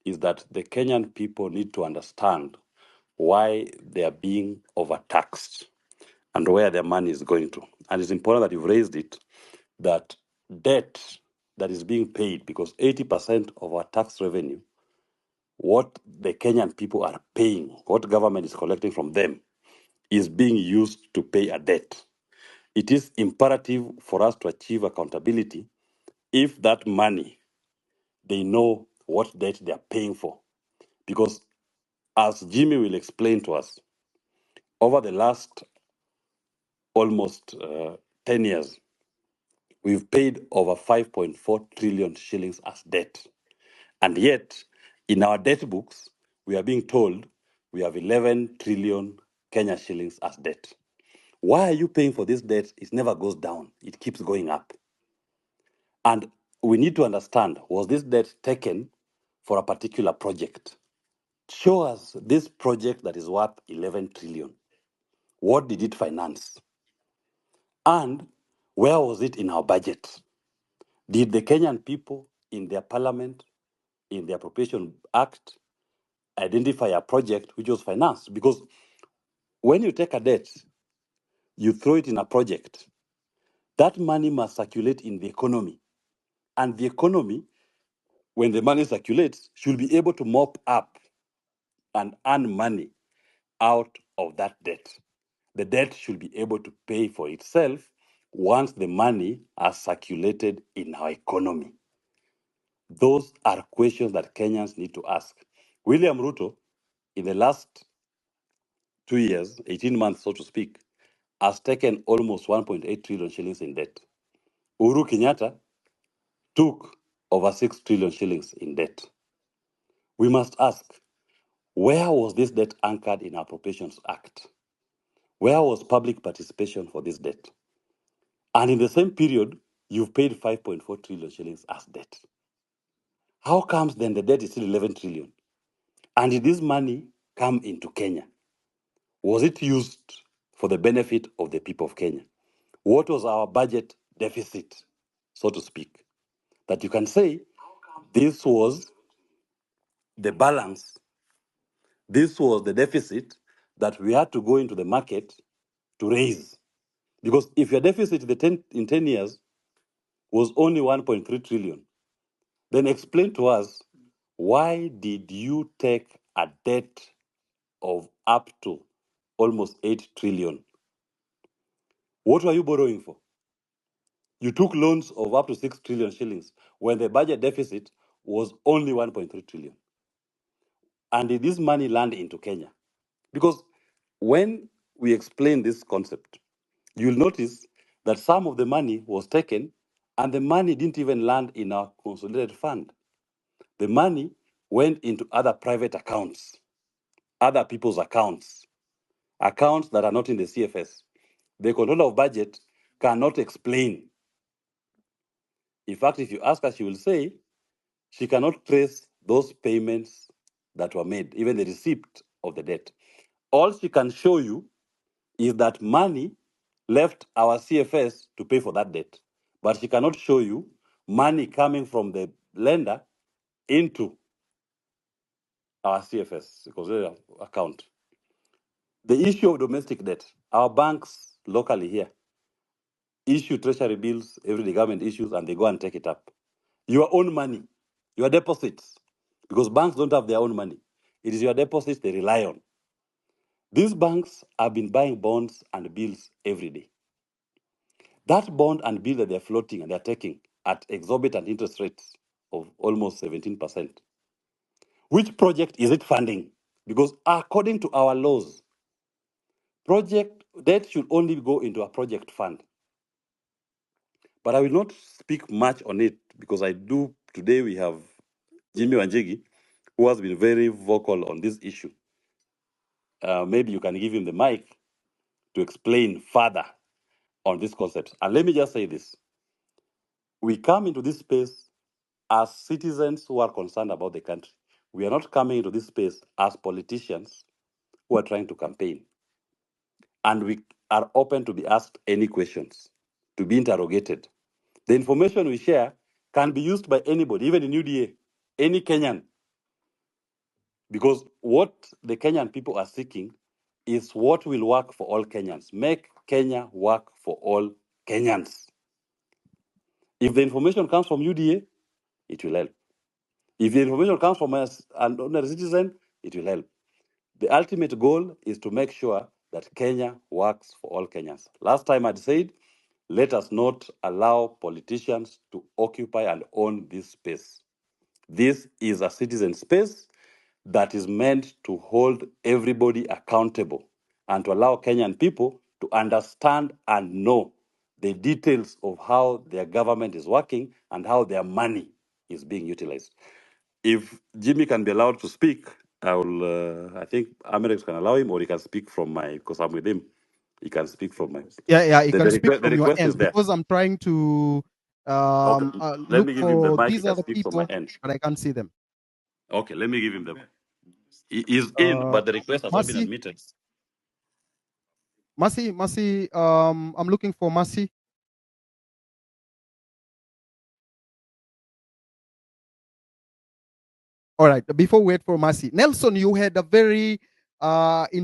is that the Kenyan people need to understand why they are being overtaxed and where their money is going to. And it's important that you've raised it, that debt that is being paid, because 80% of our tax revenue, what the Kenyan people are paying, what government is collecting from them, is being used to pay a debt. It is imperative for us to achieve accountability if that money, they know what debt they are paying for. Because as Jimmy will explain to us, over the last almost 10 years, we've paid over 5.4 trillion shillings as debt. And yet, in our debt books, we are being told we have 11 trillion Kenya shillings as debt. Why are you paying for this debt? It never goes down. It keeps going up. And we need to understand, was this debt taken for a particular project? Show us this project that is worth 11 trillion. What did it finance? And where was it in our budget? Did the Kenyan people in their parliament, in the Appropriation Act, identify a project which was financed? Because when you take a debt, you throw it in a project, that money must circulate in the economy. And the economy, when the money circulates, should be able to mop up and earn money out of that debt. The debt should be able to pay for itself once the money has circulated in our economy. Those are questions that Kenyans need to ask. William Ruto, in the last 2 years, 18 months, so to speak, has taken almost 1.8 trillion shillings in debt. Uhuru Kenyatta took over 6 trillion shillings in debt. We must ask, where was this debt anchored in our Appropriations Act? Where was public participation for this debt? And in the same period, you've paid 5.4 trillion shillings as debt. How comes then the debt is still 11 trillion? And did this money come into Kenya? Was it used for the benefit of the people of Kenya? What was our budget deficit, so to speak? That you can say this was the balance, this was the deficit that we had to go into the market to raise. Because if your deficit in 10 years was only 1.3 trillion, then explain to us, why did you take a debt of up to almost 8 trillion? What were you borrowing for? You took loans of up to 6 trillion shillings when the budget deficit was only 1.3 trillion. And did this money land into Kenya? Because when we explain this concept, you'll notice that some of the money was taken and the money didn't even land in our consolidated fund. The money went into other private accounts, other people's accounts, accounts that are not in the CFS. The controller of budget cannot explain. In fact, if you ask her, she will say she cannot trace those payments that were made, even the receipt of the debt. All she can show you is that money left our CFS to pay for that debt. But she cannot show you money coming from the lender into our CFS account. The issue of domestic debt, our banks locally here issue treasury bills, every government issues, and they go and take it up. Your own money, your deposits, because banks don't have their own money. It is your deposits they rely on. These banks have been buying bonds and bills every day. That bond and bill that they're floating and they're taking at exorbitant interest rates of almost 17%. Which project is it funding? Because according to our laws, project debt should only go into a project fund. But I will not speak much on it because today we have Jimmy Wanjigi, who has been very vocal on this issue. Maybe you can give him the mic to explain further on these concepts. And let me just say this. We come into this space as citizens who are concerned about the country. We are not coming into this space as politicians who are trying to campaign. And we are open to be asked any questions, to be interrogated. The information we share can be used by anybody, even in UDA, any Kenyan. Because what the Kenyan people are seeking is what will work for all Kenyans. Make Kenya work for all Kenyans. If the information comes from UDA, it will help. If the information comes from an ordinary citizen, it will help. The ultimate goal is to make sure that Kenya works for all Kenyans. Last time I'd said, let us not allow politicians to occupy and own this space. This is a citizen space that is meant to hold everybody accountable and to allow Kenyan people to understand and know the details of how their government is working and how their money is being utilized. If Jimmy can be allowed to speak, I think Amerix can allow him, or he can speak from my, because I'm with him. He can speak from my. Yeah, you The, can the, speak request, the from your request is end there. because I'm trying to Okay, let look me give him the for mic. He these can other speak from my people, end. but I can't see them. Okay, let me give him the. He is in, but the request has not been Mercy, admitted. Mercy, I'm looking for Mercy. All right, before we wait for Mercy, Nelson, you had a very